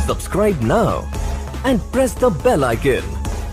Subscribe now and press the bell icon.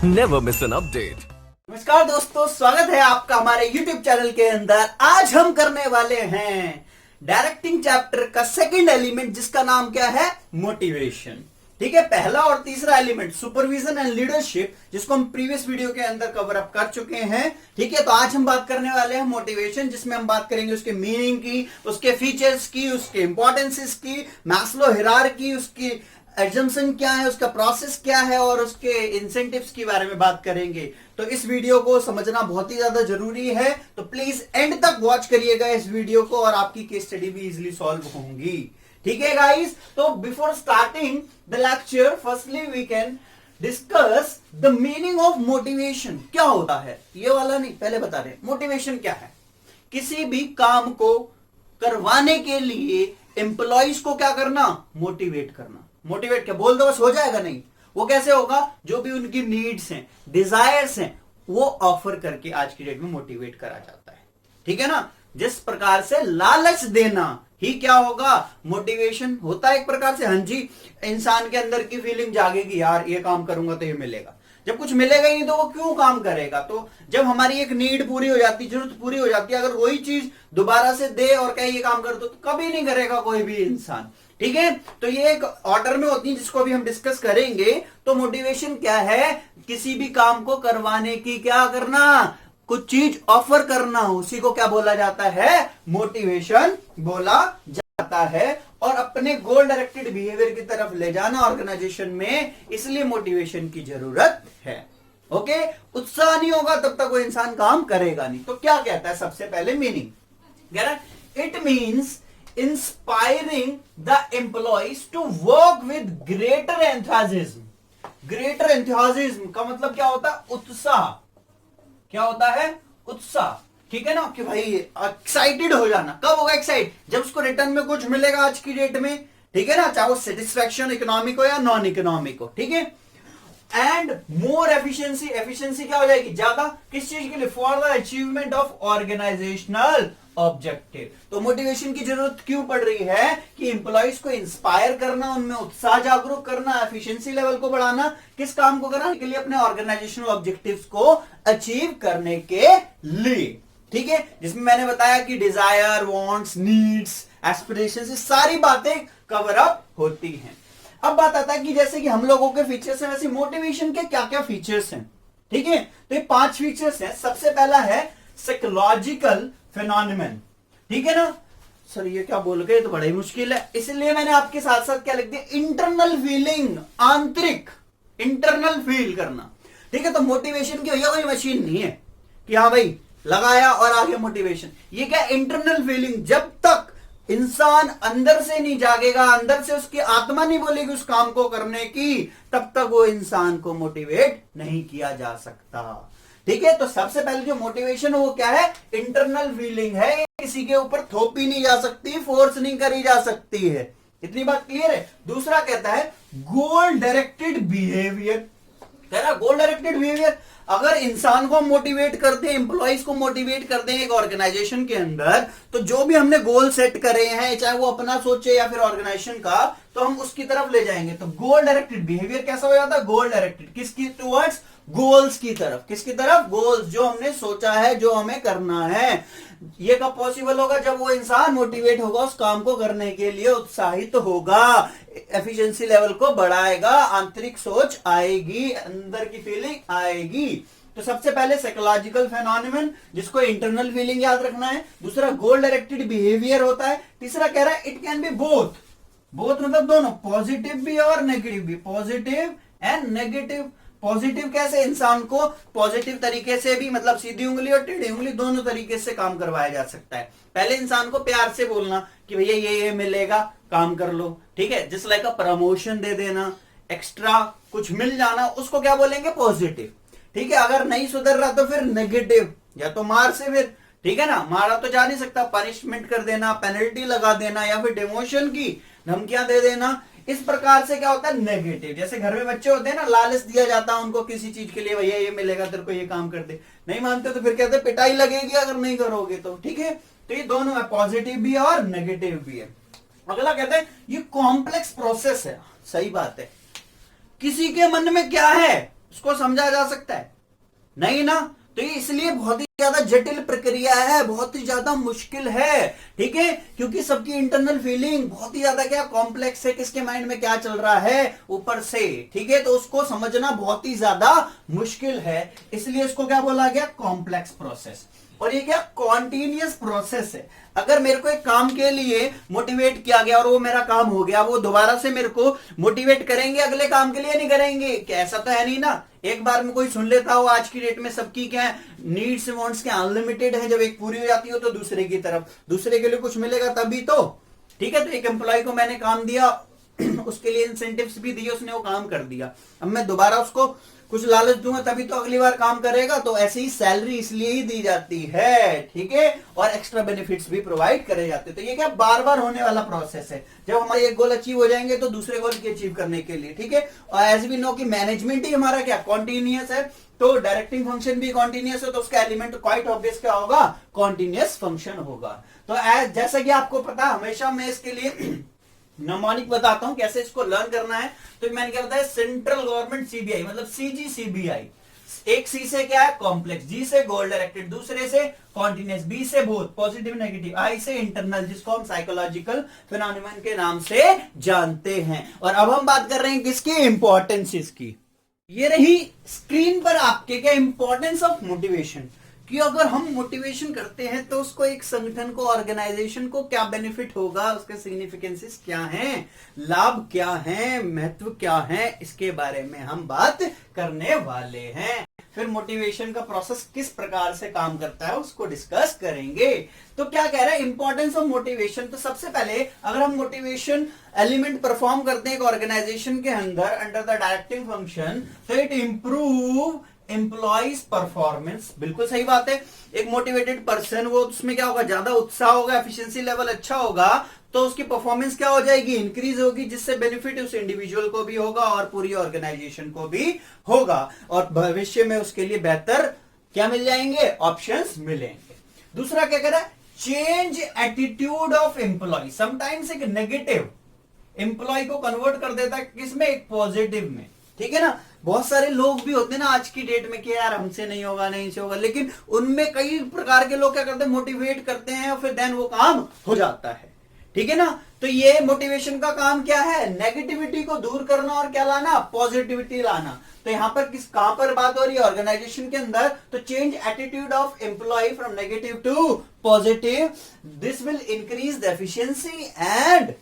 Never miss an update. नमस्कार दोस्तों, स्वागत है आपका हमारे YouTube चैनल के अंदर। आज हम करने वाले हैं डायरेक्टिंग चैप्टर का सेकंड एलिमेंट, जिसका नाम क्या है? मोटिवेशन। ठीक है, पहला और तीसरा एलिमेंट सुपरविजन एंड लीडरशिप, जिसको हम प्रीवियस वीडियो के अंदर कवर अप कर चुके हैं। ठीक है, तो आज हम बात करने वाले हैं मोटिवेशन, जिसमें हम बात करेंगे उसके मीनिंग की, उसके फीचर्स की, उसके इंपॉर्टेंसेस की, मैस्लो हायरार्की, उसकी एजम्पशन क्या है, उसका प्रोसेस क्या है और उसके इंसेंटिव्स के बारे में बात करेंगे। तो इस वीडियो को समझना बहुत ही ज्यादा जरूरी है, तो प्लीज एंड तक वॉच करिएगा इस वीडियो को और आपकी केस स्टडी भी इजीली सॉल्व होंगी। ठीक है गाइस, तो before starting the lecture firstly we can discuss the meaning of motivation. क्या होता है ये वाला नहीं, पहले बता रहे मोटिवेशन क्या है। किसी भी काम को करवाने के लिए एम्प्लॉइज को क्या करना? मोटिवेट करना। मोटिवेट क्या बोल दो बस हो जाएगा? नहीं, वो कैसे होगा? जो भी उनकी नीड्स हैं, डिजायर्स हैं, वो ऑफर करके आज की डेट में मोटिवेट करा जाता है। ठीक है ना, जिस प्रकार से लालच देना ही क्या होगा? मोटिवेशन होता है एक प्रकार से। हाँ जी, इंसान के अंदर की फीलिंग जागेगी, यार ये काम करूंगा तो ये मिलेगा। जब कुछ मिलेगा ही नहीं तो वो क्यों काम करेगा? तो जब हमारी एक नीड पूरी हो जाती, जरूरत पूरी हो जाती है, अगर वही चीज दोबारा से दे और कहे ये काम कर दो, तो कभी नहीं करेगा कोई भी इंसान। ठीक है, तो ये एक ऑर्डर में होती है जिसको अभी हम डिस्कस करेंगे। तो मोटिवेशन क्या है? किसी भी काम को करवाने की क्या करना? कुछ चीज ऑफर करना, उसी को क्या बोला जाता है? मोटिवेशन बोला जाता है। और अपने गोल डायरेक्टेड बिहेवियर की तरफ ले जाना ऑर्गेनाइजेशन में, इसलिए मोटिवेशन की जरूरत है। ओके, उत्साह नहीं होगा तब तक वो इंसान काम करेगा नहीं। तो क्या कहता है सबसे पहले मीनिंग? कह रहा है it means inspiring the employees to work with greater enthusiasm. Greater enthusiasm का मतलब क्या होता है? उत्साह। क्या होता है? उत्साह। ठीक है ना, कि भाई एक्साइटेड हो जाना। कब होगा एक्साइट? जब उसको रिटर्न में कुछ मिलेगा आज की डेट में। ठीक है ना, चाहे वो सेटिस्फैक्शन इकोनॉमिक हो या नॉन इकोनॉमिक हो। ठीक है, एंड मोर एफिशिएंसी। एफिशिएंसी क्या हो जाएगी? ज्यादा। किस चीज के लिए? For the achievement of organisational objective. तो मोटिवेशन की जरूरत क्यों पड़ रही है? कि एम्प्लॉइज को इंस्पायर करना, उनमें उत्साह जागरूक करना, एफिशिएंसी लेवल को बढ़ाना। किस काम को कराने के लिए? अपने ऑर्गेनाइजेशनल ऑब्जेक्टिव्स को अचीव करने के लिए। ठीक है, जिसमें मैंने बताया कि डिजायर, वांट्स, नीड्स, एस्पिरेशंस, ये सारी बातें कवर अप होती हैं। अब बात आता है कि जैसे कि हम लोगों के फीचर्स हैं, वैसे मोटिवेशन के क्या क्या फीचर्स हैं। ठीक है, तो ये 5 फीचर्स हैं। सबसे पहला है साइकोलॉजिकल फिनोमेनन। ठीक है ना सर, ये क्या बोल गए? तो बड़ा ही मुश्किल है, इसलिए मैंने आपके साथ साथ क्या लिख दिया? इंटरनल फीलिंग, आंतरिक, इंटरनल फील करना। ठीक है, तो मोटिवेशन की भैया कोई मशीन नहीं है कि हाँ भाई लगाया और आ गया मोटिवेशन। ये क्या? Internal feeling. जब तक इंसान अंदर से नहीं जागेगा, अंदर से उसकी आत्मा नहीं बोलेगी उस काम को करने की, तब तक वो इंसान को मोटिवेट नहीं किया जा सकता। ठीक है, तो सबसे पहले जो मोटिवेशन है वो क्या है? इंटरनल फीलिंग है। किसी के ऊपर थोपी नहीं जा सकती, फोर्स नहीं करी जा सकती है। इतनी बात क्लियर है। दूसरा कहता है गोल डायरेक्टेड बिहेवियर। कह रहा गोल डायरेक्टेड बिहेवियर, अगर इंसान को मोटिवेट कर दें, एम्प्लॉइज को मोटिवेट कर दें एक ऑर्गेनाइजेशन के अंदर, तो जो भी हमने गोल सेट करे हैं, चाहे वो अपना सोचे या फिर ऑर्गेनाइजेशन का, तो हम उसकी तरफ ले जाएंगे। तो गोल डायरेक्टेड बिहेवियर कैसा हो जाता है? गोल डायरेक्टेड किसकी? टुवर्ड्स गोल्स की तरफ। किसकी तरफ? गोल्स, जो हमने सोचा है, जो हमें करना है। ये कब पॉसिबल होगा? जब वो इंसान मोटिवेट होगा, उस काम को करने के लिए उत्साहित होगा, एफिशिएंसी लेवल को बढ़ाएगा, आंतरिक सोच आएगी, अंदर की फीलिंग आएगी। तो सबसे पहले साइकोलॉजिकल फेनोमेनन, जिसको इंटरनल फीलिंग याद रखना है। दूसरा गोल डायरेक्टेड बिहेवियर होता है। तीसरा कह रहा है it can be both. Both मतलब दोनों, पॉजिटिव भी और नेगेटिव भी। Positive and negative. पॉजिटिव कैसे? इंसान को पॉजिटिव तरीके से भी, मतलब सीधी उंगली और टेढ़ी उंगली दोनों तरीके से काम करवाया जा सकता है। पहले इंसान को प्यार से बोलना कि भैया ये मिलेगा, काम कर लो। ठीक है, जिस लाइक का प्रमोशन दे देना, एक्स्ट्रा कुछ मिल जाना, उसको क्या बोलेंगे? पॉजिटिव। ठीक है, अगर नहीं सुधर रहा तो फिर नेगेटिव, या तो मार से फिर। ठीक है ना, मारा तो जा नहीं सकता, पनिशमेंट कर देना, पेनल्टी लगा देना, या फिर डिमोशन की धमकियां दे देना। इस प्रकार से क्या होता है? नेगेटिव। जैसे घर में बच्चे होते हैं ना, लालच दिया जाता है उनको किसी चीज के लिए, भैया ये मिलेगा तेरे को, ये काम कर दे। नहीं मानते तो फिर कहते हैं पिटाई लगेगी अगर नहीं करोगे तो। ठीक है, तो ये दोनों है, पॉजिटिव भी और नेगेटिव भी है। अगला कहते हैं ये कॉम्प्लेक्स प्रोसेस है। सही बात है। किसी के मन में क्या है उसको समझा जा सकता है नहीं ना, तो ये इसलिए बहुत ही ज्यादा जटिल प्रक्रिया है, बहुत ही ज्यादा मुश्किल है, ठीक है, क्योंकि सबकी इंटरनल फीलिंग बहुत ही ज्यादा क्या कॉम्प्लेक्स है, किसके माइंड में क्या चल रहा है ऊपर से, ठीक है, तो उसको समझना बहुत ही ज्यादा मुश्किल है, इसलिए इसको क्या बोला गया, कॉम्प्लेक्स प्रोसेस। और ये क्या कॉन्टिन्यूअस प्रोसेस है। अगर मेरे को एक काम के लिए मोटिवेट किया गया और वो मेरा काम हो गया, वो दोबारा से मेरे को मोटिवेट करेंगे अगले काम के लिए, नहीं करेंगे क्या? ऐसा तो है नहीं ना, एक बार में कोई सुन लेता हो। आज की डेट में सबकी क्या है, नीड्स वांट्स क्या अनलिमिटेड है, जब एक पूरी हो जाती हो तो दूसरे की तरफ, दूसरे के लिए कुछ मिलेगा तभी तो, ठीक है। तो एक एम्प्लॉय को मैंने काम दिया, उसके लिए इंसेंटिव्स भी दिए, उसने वो काम कर दिया, अब मैं दोबारा उसको कुछ लालच दूंगा तभी तो अगली बार काम करेगा, तो ऐसे ही सैलरी इसलिए ही दी जाती है, ठीक है, और एक्स्ट्रा बेनिफिट्स भी प्रोवाइड करे जाते हैं। तो ये क्या बार बार होने वाला प्रोसेस है, जब हमारे एक गोल अचीव हो जाएंगे तो दूसरे गोल की अचीव करने के लिए, ठीक है। और एज वी नो कि मैनेजमेंट ही हमारा क्या कॉन्टिन्यूअस है, तो डायरेक्टिंग फंक्शन भी कॉन्टिन्यूअस है, तो उसका एलिमेंट क्वाइट ऑब्वियस क्या होगा, कॉन्टिन्यूअस फंक्शन होगा। तो जैसा कि आपको पता, हमेशा मैं इसके लिए नमोनिक बताता हूं कैसे इसको लर्न करना है। तो मैंने क्या बताया, सेंट्रल गवर्नमेंट सीबीआई मतलब सीजीसीबीआई। एक सी से क्या है कॉम्प्लेक्स, जी से गोल डायरेक्टेड, दूसरे से कॉन्टिन्यूअस, बी से बोथ पॉजिटिव नेगेटिव, आई से इंटरनल जिसको हम साइकोलॉजिकल फिनोमेनन के नाम से जानते हैं। और अब हम बात कर रहे हैं किसकी, इंपॉर्टेंस की। ये रही स्क्रीन पर आपके क्या इंपॉर्टेंस ऑफ मोटिवेशन, कि अगर हम मोटिवेशन करते हैं तो उसको एक संगठन को, ऑर्गेनाइजेशन को क्या बेनिफिट होगा, उसके सिग्निफिकेंसेस क्या हैं, लाभ क्या हैं, महत्व क्या है, इसके बारे में हम बात करने वाले हैं। फिर मोटिवेशन का प्रोसेस किस प्रकार से काम करता है उसको डिस्कस करेंगे। तो क्या कह रहा है, इंपॉर्टेंस ऑफ मोटिवेशन। तो सबसे पहले अगर हम मोटिवेशन एलिमेंट परफॉर्म करते हैं एक ऑर्गेनाइजेशन के अंदर अंडर द डायरेक्टिंग फंक्शन, तो इट इंप्रूव एम्प्लॉइज परफॉर्मेंस। बिल्कुल सही बात है, एक मोटिवेटेड पर्सन, वो उसमें क्या होगा, ज्यादा उत्साह होगा, एफिशिएंसी लेवल अच्छा होगा, तो उसकी परफॉर्मेंस क्या हो जाएगी, इंक्रीज होगी, जिससे बेनिफिट उस इंडिविजुअल को भी होगा और पूरी ऑर्गेनाइजेशन को भी होगा, और भविष्य में उसके लिए बेहतर क्या मिल जाएंगे, ऑप्शंस मिलेंगे। दूसरा क्या कह रहा है, change attitude of employee. Sometimes एक नेगेटिव एम्प्लॉय को कन्वर्ट कर देता है किसमें, एक पॉजिटिव में, ठीक है ना। बहुत सारे लोग भी होते हैं ना आज की डेट में कि यार हमसे नहीं होगा, नहीं से होगा, लेकिन उनमें कई प्रकार के लोग क्या करते हैं, मोटिवेट करते हैं और फिर देन वो काम हो जाता है, ठीक है ना। तो ये मोटिवेशन का काम क्या है, नेगेटिविटी को दूर करना और क्या लाना, पॉजिटिविटी लाना। तो यहां पर कहां पर बात हो रही है, ऑर्गेनाइजेशन के अंदर। तो change attitude of employee from negative to positive, this will increase the efficiency and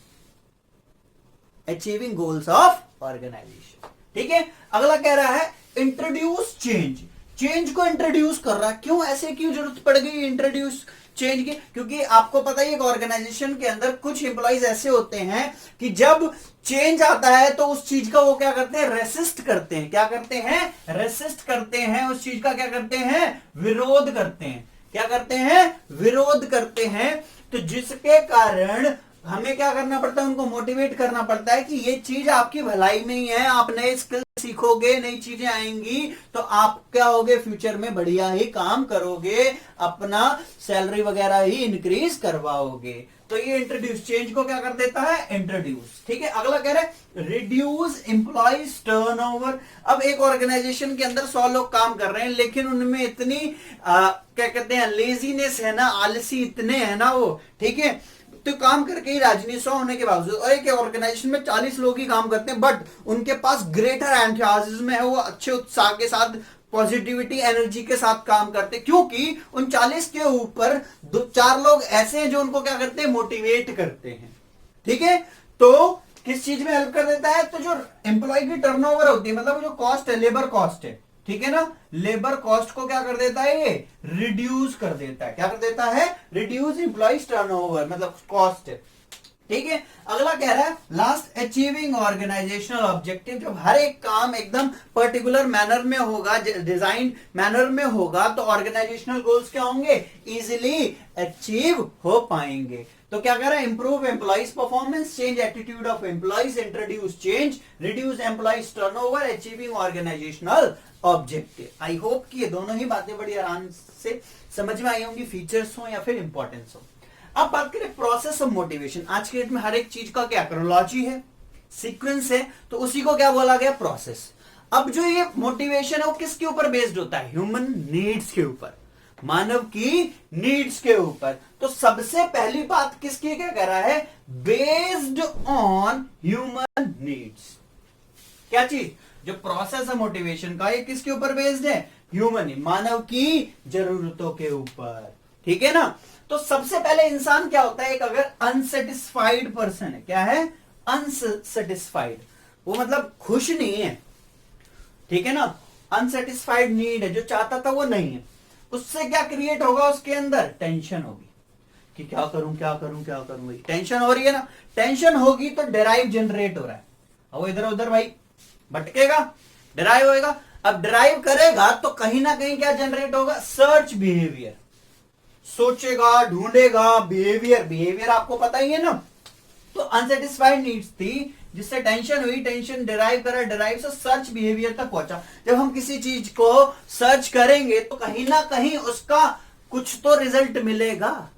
achieving goals of organisation, ठीक है। अगला कह रहा है इंट्रोड्यूस चेंज। चेंज को इंट्रोड्यूस कर रहा है, क्यों, ऐसे क्यों जरूरत पड़ गई इंट्रोड्यूस चेंज की, क्योंकि आपको पता ही एक ऑर्गेनाइजेशन के अंदर कुछ एम्प्लॉइज ऐसे होते हैं कि जब चेंज आता है तो उस चीज का वो क्या करते हैं, रेसिस्ट करते हैं। क्या करते हैं, रेसिस्ट करते हैं, उस चीज का क्या करते हैं, विरोध करते हैं। क्या करते हैं, विरोध करते हैं। तो जिसके कारण हमें क्या करना पड़ता है, उनको मोटिवेट करना पड़ता है कि ये चीज आपकी भलाई में ही है, आप नए स्किल सीखोगे, नई चीजें आएंगी तो आप क्या होगे, फ्यूचर में बढ़िया ही काम करोगे, अपना सैलरी वगैरह ही इंक्रीज करवाओगे। तो ये इंट्रोड्यूस चेंज को क्या कर देता है, इंट्रोड्यूस, ठीक है। अगला कह रहा है रिड्यूस एम्प्लॉइज टर्नओवर। अब एक ऑर्गेनाइजेशन के अंदर 100 लोग काम कर रहे हैं, लेकिन उनमें इतनी क्या कहते हैं, लेजीनेस है ना, आलसी इतने है ना वो, ठीक है, तो काम करके ही राजी नहीं, 100 होने के बावजूद। और एक ऑर्गेनाइजेशन में 40 लोग ही काम करते हैं, बट उनके पास ग्रेटर एंथुसियाज्म है, वो अच्छे उत्साह के साथ, पॉजिटिविटी एनर्जी के साथ काम करते हैं, क्योंकि उन 40 के ऊपर 2-4 लोग ऐसे हैं जो उनको क्या करते हैं, मोटिवेट करते हैं, ठीक है। तो किस चीज में हेल्प कर देता है, तो जो एम्प्लॉय की टर्नओवर होती है, मतलब जो कॉस्ट है, लेबर कॉस्ट है, ठीक है ना, लेबर कॉस्ट को क्या कर देता है, ये रिड्यूस कर देता है। क्या कर देता है, रिड्यूस एम्प्लॉइज टर्नओवर, मतलब कॉस्ट है, ठीक है। अगला कह रहा है लास्ट अचीविंग ऑर्गेनाइजेशनल ऑब्जेक्टिव। जब हर एक काम एकदम पर्टिकुलर मैनर में होगा, डिजाइन मैनर में होगा, तो ऑर्गेनाइजेशनल गोल्स क्या होंगे, इजिली अचीव हो पाएंगे। तो क्या कह रहा है, improve employees performance, change attitude of employees, introduce change, reduce employees turnover, achieving organisational objective. I hope कि ये दोनों ही बातें बड़ी आराम से समझ में आई होंगी, फीचर्स हो या फिर इंपॉर्टेंस हो। अब बात करें प्रोसेस ऑफ मोटिवेशन। आज के डेट में हर एक चीज का क्या क्रोनोलॉजी है, सीक्वेंस है, तो उसी को क्या बोला गया, प्रोसेस। अब जो ये मोटिवेशन है वो किसके ऊपर बेस्ड होता है, ह्यूमन नीड्स के ऊपर, मानव की नीड्स के ऊपर। तो सबसे पहली बात किसकी क्या कह रहा है, बेस्ड ऑन ह्यूमन नीड्स। क्या चीज, जो प्रोसेस है मोटिवेशन का, ये किसके ऊपर बेस्ड है, ह्यूमन, मानव की जरूरतों के ऊपर, ठीक है ना। तो सबसे पहले इंसान क्या होता है, एक अगर अनसेटिस्फाइड पर्सन है, क्या है, अनसेटिस्फाइड, वो मतलब खुश नहीं है, ठीक है ना, अनसेटिस्फाइड नीड है, जो चाहता था वो नहीं है, उससे क्या क्रिएट होगा, उसके अंदर टेंशन होगी कि क्या करूं क्या करूं क्या करूं, भाई टेंशन हो रही है ना, टेंशन होगी तो डिराइव जनरेट हो रहा है, अब वो इधर उधर भाई भटकेगा, डिराइव होएगा। अब डिराइव करेगा तो कहीं ना कहीं क्या जनरेट होगा, सर्च बिहेवियर, सोचेगा, ढूंढेगा, बिहेवियर आपको पता ही है ना। तो अनसेटिस्फाइड नीड्स थी, जिससे टेंशन हुई, टेंशन डिराइव करा, डिराइव से सर्च बिहेवियर तक पहुंचा। जब हम किसी चीज को सर्च करेंगे तो कहीं ना कहीं उसका कुछ तो रिजल्ट मिलेगा,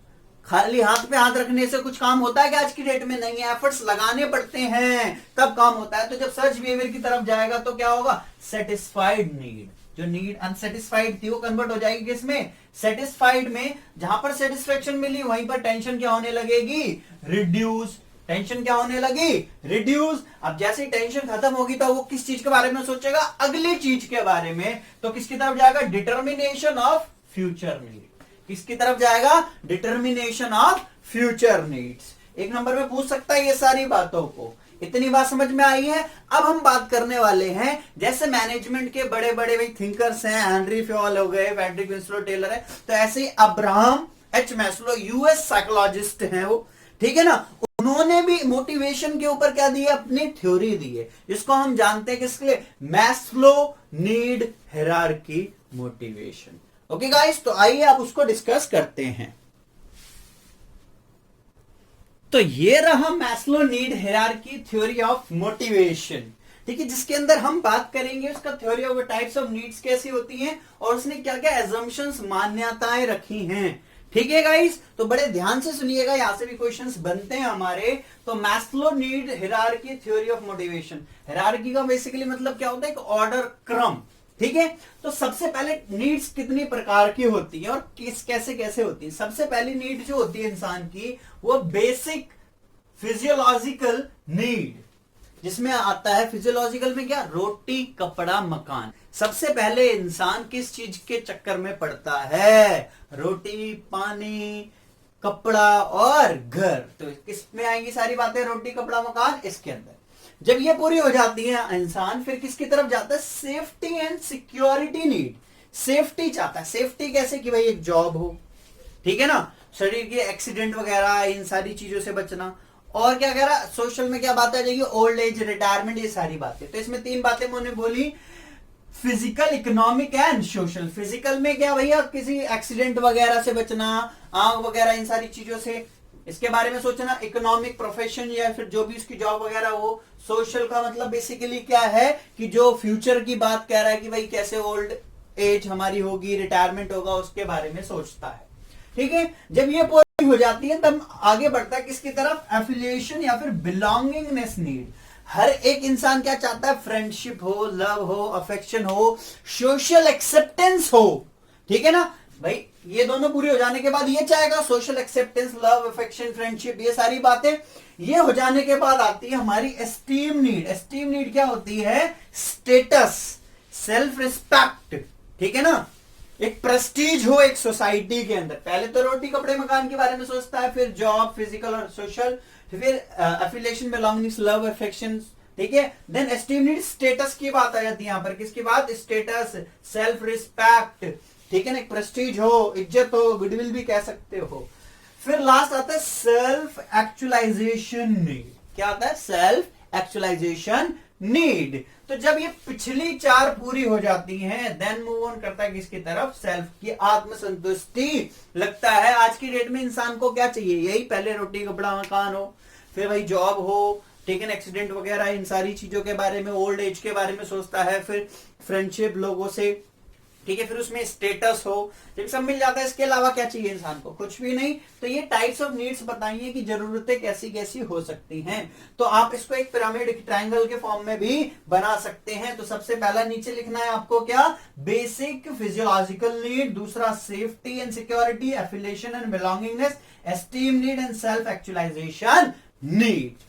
खाली हाथ पे हाथ रखने से कुछ काम होता है कि आज की डेट में नहीं है, एफर्ट्स लगाने पड़ते हैं तब काम होता है। तो जब सर्च बिहेवियर की तरफ जाएगा तो क्या होगा, सेटिस्फाइड नीड, जो नीड अनसेटिस्फाइड थी वो कन्वर्ट हो जाएगी किसमें, सेटिस्फाइड में। जहां पर सेटिस्फेक्शन मिली वहीं पर टेंशन क्या होने लगेगी, रिड्यूस, टेंशन क्या होने लगी, रिड्यूस। अब जैसे ही टेंशन खत्म होगी तो वो किस चीज के बारे में सोचेगा, अगली चीज के बारे में। तो किसकी तरफ जाएगा, डिटर्मिनेशन ऑफ फ्यूचर नीड, किसकी तरफ जाएगा, डिटर्मिनेशन ऑफ फ्यूचर नीड्स। एक नंबर में पूछ सकता है ये सारी बातों को। इतनी बात समझ में आई है। अब हम बात करने वाले हैं, जैसे मैनेजमेंट के बड़े बड़े भाई थिंकर्स हैं, हेनरी फ्योल हो गए, फ्रेडरिक विंस्लो टेलर है, तो ऐसे ही Abraham H Maslow, US psychologist हैं वो, ठीक है ना, उन्होंने भी मोटिवेशन के ऊपर क्या दिया, अपनी थ्योरी दी है, जिसको हम जानते हैं किसके लिए, Maslow need hierarchy motivation. Okay guys, तो आइए आप उसको डिस्कस करते हैं। तो ये रहा Maslow need hierarchy theory of motivation, ठीक है, जिसके अंदर हम बात करेंगे उसका theory of types of needs कैसी होती हैं और उसने क्या क्या एजम्पशंस, मान्यताएं रखी हैं, ठीक है गाइस। तो बड़े ध्यान से सुनिएगा, यहां से भी क्वेश्चंस बनते हैं हमारे। तो Maslow need hierarchy theory of motivation, hierarchy का बेसिकली मतलब क्या होता है, एक ऑर्डर, क्रम, ठीक है। तो सबसे पहले नीड्स कितनी प्रकार की होती है और किस कैसे कैसे होती है। सबसे पहली नीड जो होती है इंसान की, वो बेसिक फिजियोलॉजिकल नीड, जिसमें आता है फिजियोलॉजिकल में क्या, रोटी कपड़ा मकान। सबसे पहले इंसान किस चीज के चक्कर में पड़ता है, रोटी पानी कपड़ा और घर। तो किसमें आएंगी सारी बातें, रोटी कपड़ा मकान, इसके अंदर। जब ये पूरी हो जाती है इंसान फिर किसकी तरफ जाता है, safety and security need. Safety चाहता है, सेफ्टी कैसे, कि भाई एक जॉब हो, ठीक है ना, शरीर के एक्सीडेंट वगैरह इन सारी चीजों से बचना। और क्या कह रहा, सोशल में क्या बात आ जाएगी, ओल्ड एज, रिटायरमेंट, ये सारी बातें। तो इसमें तीन बातें मैंने बोली, physical, economic and social. Physical में क्या भैया, किसी एक्सीडेंट वगैरह से बचना, आग वगैरह इन सारी चीजों से, इसके बारे में सोचना। इकोनॉमिक, प्रोफेशन या फिर जो भी उसकी जॉब वगैरह हो। सोशल का मतलब बेसिकली क्या है कि जो फ्यूचर की बात कह रहा है कि भाई कैसे ओल्ड एज हमारी होगी, रिटायरमेंट होगा, उसके बारे में सोचता है, ठीक है। जब ये पूरी हो जाती है तब आगे बढ़ता है किसकी तरफ, एफिलिएशन या फिर बिलोंगिंगनेस नीड। हर एक इंसान क्या चाहता है, फ्रेंडशिप हो, लव हो, अफेक्शन हो, सोशल एक्सेप्टेंस हो, ठीक है ना भाई। ये दोनों पूरी हो जाने के बाद ये चाहेगा social acceptance, love, affection, friendship, ये सारी बातें। ये हो जाने के बाद आती है हमारी एस्टीम नीड। एस्टीम नीड क्या होती है, स्टेटस, सेल्फ रिस्पेक्ट, ठीक है ना, एक प्रेस्टीज हो एक सोसाइटी के अंदर। पहले तो रोटी कपड़े मकान के बारे में सोचता है, फिर जॉब, फिजिकल और सोशल, फिर एफिलिएशन, बिलोंगिंग्स, लव, अफेक्शन, ठीक है। देन एस्टीम नीड, स्टेटस की बात आ जाती है यहां पर। किसकी बात, स्टेटस, सेल्फ रिस्पेक्ट, ठीक है ना, एक प्रेस्टीज हो, इज्जत हो, गुडविल भी कह सकते हो। फिर लास्ट आता है सेल्फ एक्चुअलाइजेशन नीड। क्या आता है, सेल्फ एक्चुअलाइजेशन नीड। तो जब ये पिछली चार पूरी हो जाती हैं देन मूव ऑन करता है किसकी तरफ, सेल्फ की आत्मसंतुष्टि। लगता है आज की डेट में इंसान को क्या चाहिए, यही, पहले रोटी कपड़ा मकान हो, फिर भाई जॉब हो, ठीक है, एक्सीडेंट वगैरह इन सारी चीजों के बारे में, ओल्ड एज के बारे में सोचता है, फिर फ्रेंडशिप लोगों से, ठीक है, फिर उसमें स्टेटस हो, जब सब मिल जाता है, इसके अलावा क्या चाहिए इंसान को? कुछ भी नहीं। तो ये टाइप्स ऑफ नीड्स बताइए कि जरूरतें कैसी कैसी हो सकती हैं। तो आप इसको एक पिरामिड ट्रायंगल के फॉर्म में भी बना सकते हैं। तो सबसे पहला नीचे लिखना है आपको क्या? बेसिक फिजियोलॉजिकल नीड, दूसरा safety and security, affiliation and belongingness, esteem need and self actualisation need.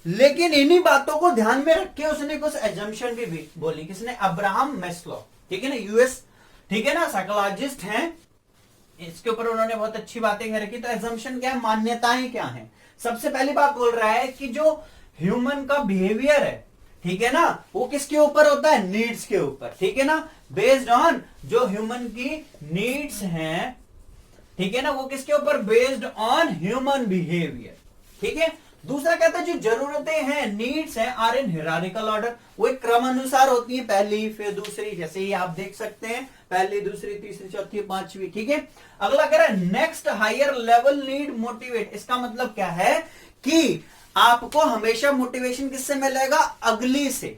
लेकिन इन्हीं बातों को ध्यान में रख के उसने कुछ एजम्पशन भी बोली। किसने? अब्राहम मैस्लो, ठीक है ना, यूएस, ठीक है ना, साइकोलॉजिस्ट हैं। इसके ऊपर उन्होंने बहुत अच्छी बातें कह रखी। तो एजम्पशन क्या है, मान्यताएं क्या है? सबसे पहली बात बोल रहा है कि जो ह्यूमन का बिहेवियर है, ठीक है ना, वो किसके ऊपर होता है? नीड्स के ऊपर, ठीक है ना, बेस्ड ऑन जो ह्यूमन की नीड्स हैं, ठीक है ना, वो किसके ऊपर? बेस्ड ऑन ह्यूमन बिहेवियर, ठीक है। दूसरा कहता है जो जरूरतें हैं, नीड्स हैं, आर इन हिरारिकल ऑर्डर, वो एक क्रम अनुसार होती है, पहली फिर दूसरी, जैसे ही आप देख सकते हैं, पहली दूसरी तीसरी चौथी पांचवी, ठीक है। अगला कह रहा है next higher level need motivate. इसका मतलब क्या है कि आपको हमेशा मोटिवेशन किससे मिलेगा? अगली से,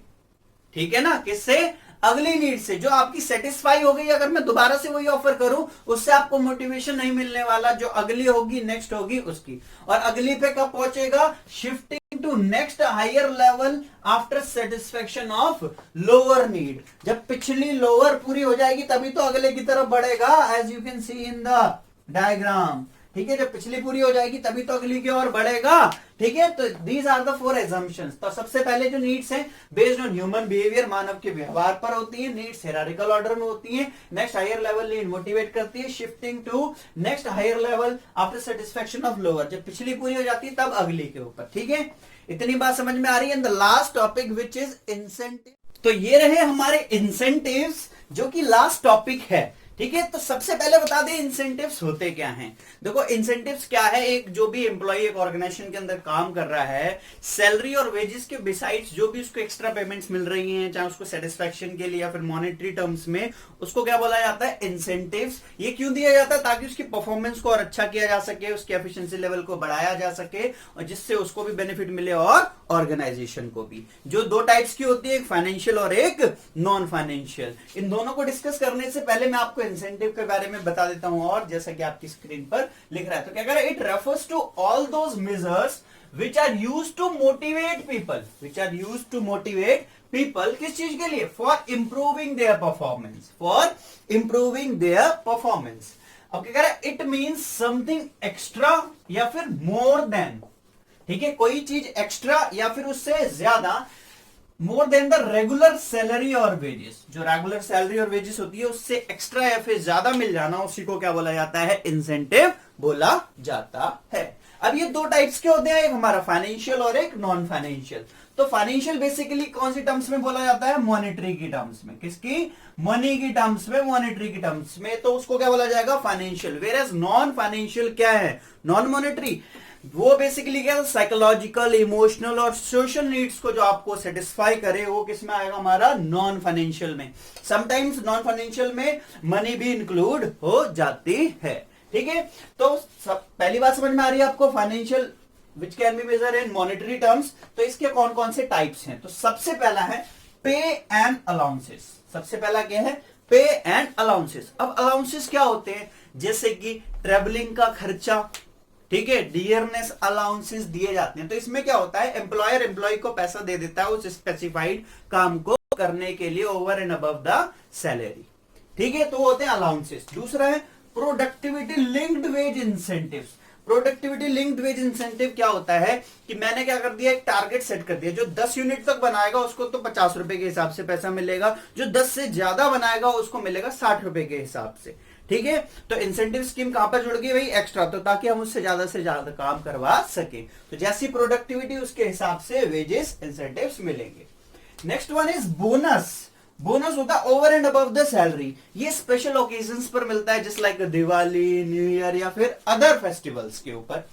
ठीक है ना, किससे? अगली नीड से। जो आपकी सेटिस्फाई हो गई, अगर मैं दोबारा से वही ऑफर करूं, उससे आपको मोटिवेशन नहीं मिलने वाला। जो अगली होगी, नेक्स्ट होगी उसकी। और अगली पे कब पहुंचेगा? Shifting to next higher level after satisfaction of lower need. जब पिछली लोअर पूरी हो जाएगी तभी तो अगले की तरफ बढ़ेगा, as you can see in the diagram, ठीक है। जब पिछली पूरी हो जाएगी तभी तो अगली की ओर बढ़ेगा, ठीक है। तो दीज आर द 4 एजम्पशंस। तो सबसे पहले जो नीड्स हैं बेस्ड ऑन ह्यूमन बिहेवियर, मानव के व्यवहार पर होती है। नीड्स हिरारिकल ऑर्डर में होती है। Next higher level need motivate करती है, shifting to next higher level after satisfaction of lower. जब पिछली पूरी हो जाती है तब अगली के ऊपर, ठीक है। इतनी बात समझ में आ रही है। The last topic which is incentive. तो ये रहे हमारे इंसेंटिव्स, जो कि लास्ट टॉपिक है, ठीक है। तो सबसे पहले बता दें इंसेंटिव्स होते क्या हैं। देखो इंसेंटिव्स क्या है, एक जो भी एम्प्लॉय एक ऑर्गेनाइजेशन के अंदर काम कर रहा है, सैलरी और वेजेस के बिसाइड्स जो भी उसको एक्स्ट्रा पेमेंट्स मिल रही हैं, चाहे उसको सेटिस्फेक्शन के लिए या फिर मॉनेटरी टर्म्स में, उसको क्या बोला जाता है? इंसेंटिव्स। ये क्यों दिया जाता है? ताकि उसकी परफॉर्मेंस को और अच्छा किया जा सके, उसकी एफिशिएंसी लेवल को बढ़ाया जा सके, और जिससे उसको भी बेनिफिट मिले और ऑर्गेनाइजेशन को भी। जो 2 टाइप्स की होती है, एक फाइनेंशियल और एक नॉन फाइनेंशियल। इन दोनों को डिस्कस करने से पहले मैं आपको इंसेंटिव के बारे में बता देता हूं। और जैसा कि आपकी स्क्रीन पर लिख रहा है, तो क्या कह रहा है? It refers to all those measures which are used to motivate people, which are used to motivate people. किस चीज के लिए? For improving their performance, for improving their performance. अब क्या कह रहा है? इट मीन्स समथिंग एक्स्ट्रा या फिर मोर देन, ठीक है, कोई चीज एक्स्ट्रा या फिर उससे ज्यादा, more than the regular salary और वेजेस। जो रेगुलर सैलरी और वेजेस होती है उससे एक्स्ट्रा या फिर ज्यादा मिल जाना, उसी को क्या बोला जाता है? इंसेंटिव बोला जाता है। अब ये 2 टाइप्स के होते हैं, एक हमारा फाइनेंशियल और एक नॉन फाइनेंशियल। तो फाइनेंशियल बेसिकली कौन सी टर्म्स में बोला जाता है? मॉनेटरी की टर्म्स में। किसकी? मनी की टर्म्स में, मॉनेटरी की टर्म्स में। तो उसको क्या बोला जाएगा? Financial. Whereas non financial क्या है? नॉन मॉनेटरी, वो बेसिकली क्या है? साइकोलॉजिकल, इमोशनल और सोशल नीड्स को जो आपको सेटिस्फाई करे, वो किस में आएगा? हमारा नॉन फाइनेंशियल में। समटाइम्स नॉन फाइनेंशियल में मनी भी इंक्लूड हो जाती है, ठीक है। तो पहली बात समझ में आ रही है आपको? Financial which can be measured in monetary terms. तो इसके कौन कौन से टाइप्स हैं? तो सबसे पहला है पे एंड अलाउंसेस। सबसे पहला क्या है? पे एंड अलाउंसेस। अब अलाउंसेस क्या होते हैं? जैसे कि ट्रेवलिंग का खर्चा, ठीक है, डियरनेस अलाउंसेस दिए जाते हैं। तो इसमें क्या होता है? एम्प्लॉयर एम्प्लॉय को पैसा दे देता है उस स्पेसिफाइड काम को करने के लिए, over and above the salary, ठीक है। तो वो होते हैं अलाउंसेस। दूसरा है productivity linked wage incentives. Productivity linked wage incentive क्या होता है कि मैंने क्या कर दिया? एक टारगेट सेट कर दिया, जो 10 यूनिट तक बनाएगा उसको तो 50 रुपए के हिसाब से पैसा मिलेगा, जो 10 से ज्यादा बनाएगा उसको मिलेगा 60 रुपए के हिसाब से, ठीक है। तो इंसेंटिव स्कीम कहां पर जुड़ गई भाई? एक्स्ट्रा, तो ताकि हम उससे ज्यादा काम करवा सके। तो जैसी प्रोडक्टिविटी उसके हिसाब से वेजेस इंसेंटिव्स मिलेंगे। Next one is bonus. Bonus होता है over and above the salary. ये स्पेशल ओकेजन्स पर मिलता है, just like Diwali, new year या फिर अदर फेस्टिवल्स के ऊपर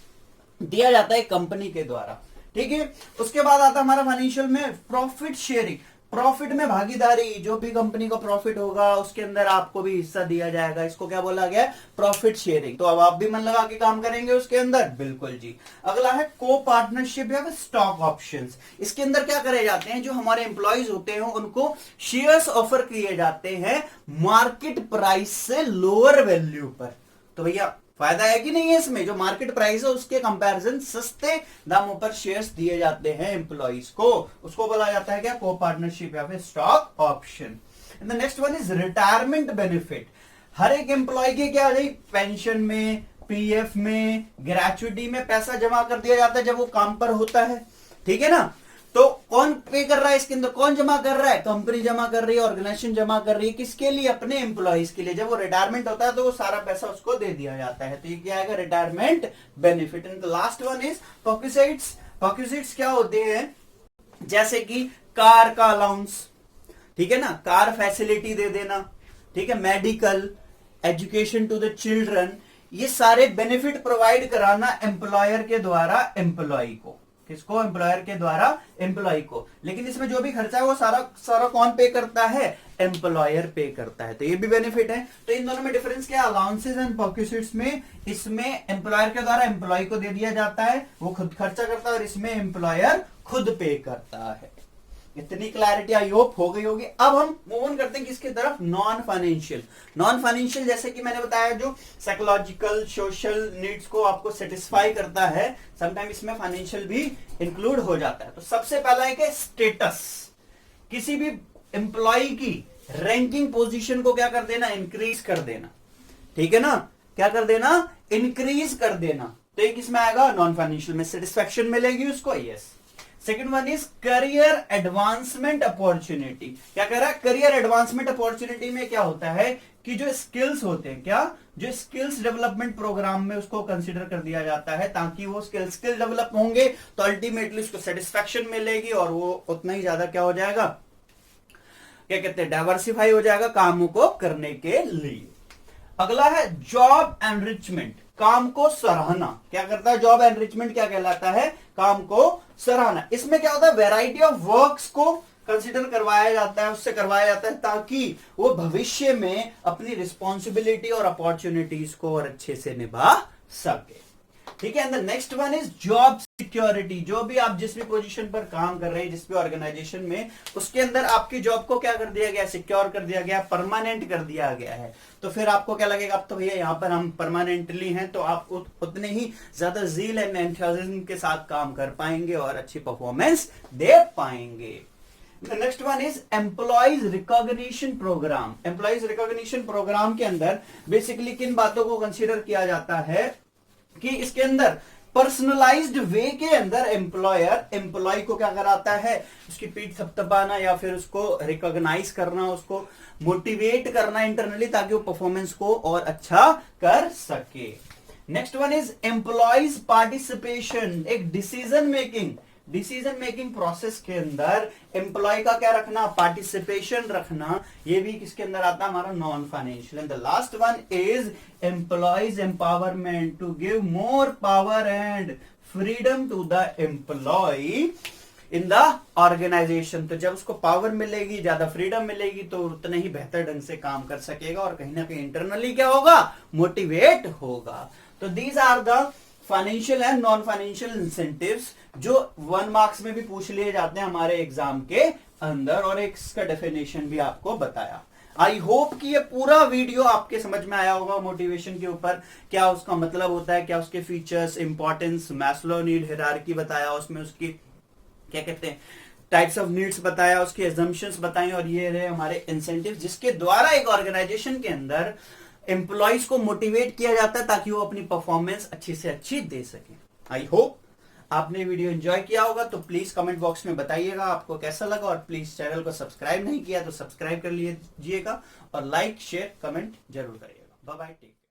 दिया जाता है कंपनी के द्वारा, ठीक है। उसके बाद आता है हमारा फाइनेंशियल में प्रॉफिट शेयरिंग। प्रॉफिट में भागीदारी, जो भी कंपनी का प्रॉफिट होगा उसके अंदर आपको भी हिस्सा दिया जाएगा, इसको क्या बोला गया है, प्रॉफिट शेयरिंग। तो अब आप भी मन लगा के काम करेंगे उसके अंदर, बिल्कुल जी। अगला है को पार्टनरशिप या स्टॉक ऑप्शंस। इसके अंदर क्या करे जाते हैं, जो हमारे एम्प्लॉयज होते हैं उनको शेयर्स ऑफर किए जाते हैं मार्केट प्राइस से लोअर वैल्यू पर। तो भैया फायदा है कि नहीं है इसमें, जो मार्केट प्राइस है उसके कंपैरिजन सस्ते दामों पर शेयर्स दिए जाते हैं एम्प्लॉइज को, उसको बोला जाता है क्या, को पार्टनरशिप या फिर stock option. The next one is retirement benefit. हर एक एम्प्लॉय के क्या है, पेंशन में, पीएफ में, ग्रेचुइटी में पैसा जमा कर दिया जाता है जब वो काम पर होता है, ठीक है ना। तो कौन पे कर रहा है इसके अंदर, कौन जमा कर रहा है, कंपनी जमा कर रही है, ऑर्गेनाइजेशन जमा कर रही है, किसके लिए, अपने एम्प्लॉइज के लिए। जब वो रिटायरमेंट होता है तो वो सारा पैसा उसको दे दिया जाता है, तो ये क्या आएगा, retirement benefit. And the last one is perquisites. Perquisites क्या होते हैं, जैसे कि कार का अलाउंस, ठीक है ना, कार फैसिलिटी दे देना, ठीक है, medical, education to the children, ये सारे बेनिफिट प्रोवाइड कराना एम्प्लॉयर के द्वारा एम्प्लॉय को। किसको, एम्प्लॉयर के द्वारा एम्प्लॉय को। लेकिन इसमें जो भी खर्चा है वो सारा कौन पे करता है, एम्प्लॉयर पे करता है। तो ये भी बेनिफिट है। तो इन दोनों में डिफरेंस क्या है, अलाउंसेस एंड परक्विजिट्स में, इसमें एम्प्लॉयर के द्वारा एम्प्लॉय को दे दिया जाता है, वो खुद खर्चा करता है, और इसमें एम्प्लॉयर खुद पे करता है। इतनी क्लैरिटी आई होप हो गई होगी। अब हम मूव ऑन करते हैं किसकी तरफ, नॉन फाइनेंशियल। नॉन फाइनेंशियल जैसे कि मैंने बताया, जो साइकोलॉजिकल सोशल नीड्स को आपको सेटिस्फाई करता है, समटाइम इसमें फाइनेंशियल भी इंक्लूड हो जाता है। तो सबसे पहला है कि स्टेटस, किसी भी एम्प्लॉय की रैंकिंग पोजीशन को क्या कर देना, इंक्रीज कर देना, ठीक है ना, क्या कर देना, इंक्रीज कर देना। तो ये किसमें आएगा, नॉन फाइनेंशियल में। सेटिस्फैक्शन मिलेगी उसको, yes. Second one is career advancement opportunity. क्या कह रहा है, करियर एडवांसमेंट अपॉर्चुनिटी में क्या होता है कि जो स्किल्स होते हैं, क्या, जो स्किल्स डेवलपमेंट प्रोग्राम में उसको कंसीडर कर दिया जाता है, ताकि वो स्किल डेवलप होंगे तो अल्टीमेटली उसको सेटिस्फैक्शन मिलेगी और वो उतना ही ज्यादा क्या हो जाएगा, क्या कहते हैं, डाइवर्सिफाई हो जाएगा कामों को करने के लिए। अगला है जॉब एनरिचमेंट, काम को सराहना। क्या करता है जॉब एनरिचमेंट, क्या कहलाता है, काम को सराहना। इसमें क्या होता है, वैरायटी ऑफ वर्क्स को कंसीडर करवाया जाता है, उससे करवाया जाता है ताकि वो भविष्य में अपनी रिस्पॉन्सिबिलिटी और अपॉर्चुनिटीज को और अच्छे से निभा सके, ठीक है। And the next one is job security. जो भी आप जिस भी पोजीशन पर काम कर रहे हैं, जिस भी ऑर्गेनाइजेशन में, उसके अंदर आपकी जॉब को क्या कर दिया गया, सिक्योर कर दिया गया, परमानेंट कर दिया गया है। तो फिर आपको क्या लगेगा, अब तो भैया यहाँ पर हम परमानेंटली हैं, तो आप उतने ही ज्यादा ज़ील एंड एंथुसियाज्म के साथ काम कर पाएंगे और अच्छी परफॉर्मेंस दे पाएंगे। Next one is employees recognition program. Employees recognition program के अंदर बेसिकली किन बातों को कंसीडर किया जाता है कि इसके अंदर पर्सनलाइज्ड वे के अंदर एम्प्लॉयर एम्प्लॉय को क्या कराता है, उसकी पीठ थपथपाना या फिर उसको रिकॉग्नाइज करना, उसको मोटिवेट करना इंटरनली, ताकि वो परफॉर्मेंस को और अच्छा कर सके। Next one is employees participation. एक डिसीजन मेकिंग प्रोसेस के अंदर एम्प्लॉय का क्या रखना, पार्टिसिपेशन रखना। ये भी किसके अंदर आता है, हमारा non financial. And the last one is employees empowerment, to give more power and freedom to the employee in the organisation. तो जब उसको पावर मिलेगी, ज्यादा फ्रीडम मिलेगी, तो उतने ही बेहतर ढंग से काम कर सकेगा और कहीं ना कहीं इंटरनली क्या होगा, मोटिवेट होगा। तो these are the financial and non financial incentives जो 1 मार्क्स में भी पूछ लिए जाते हैं हमारे एग्जाम के अंदर, और एक इसका डेफिनेशन भी आपको बताया। आई होप कि ये पूरा वीडियो आपके समझ में आया होगा। मोटिवेशन के ऊपर क्या उसका मतलब होता है, क्या उसके features, importance, Maslow need hierarchy बताया, उसमें उसकी क्या कहते हैं टाइप्स ऑफ नीड्स बताया, उसके एजम्पशंस बताए, और ये रहे हमारे इंसेंटिव जिसके द्वारा एक ऑर्गेनाइजेशन के अंदर एम्प्लॉइज को मोटिवेट किया जाता है ताकि वो अपनी परफॉर्मेंस अच्छी से अच्छी दे सके। आई होप आपने वीडियो एंजॉय किया होगा, तो प्लीज कमेंट बॉक्स में बताइएगा आपको कैसा लगा, और प्लीज चैनल को सब्सक्राइब नहीं किया तो सब्सक्राइब कर लीजिएगा, और लाइक शेयर कमेंट जरूर करिएगा। Bye bye, take care.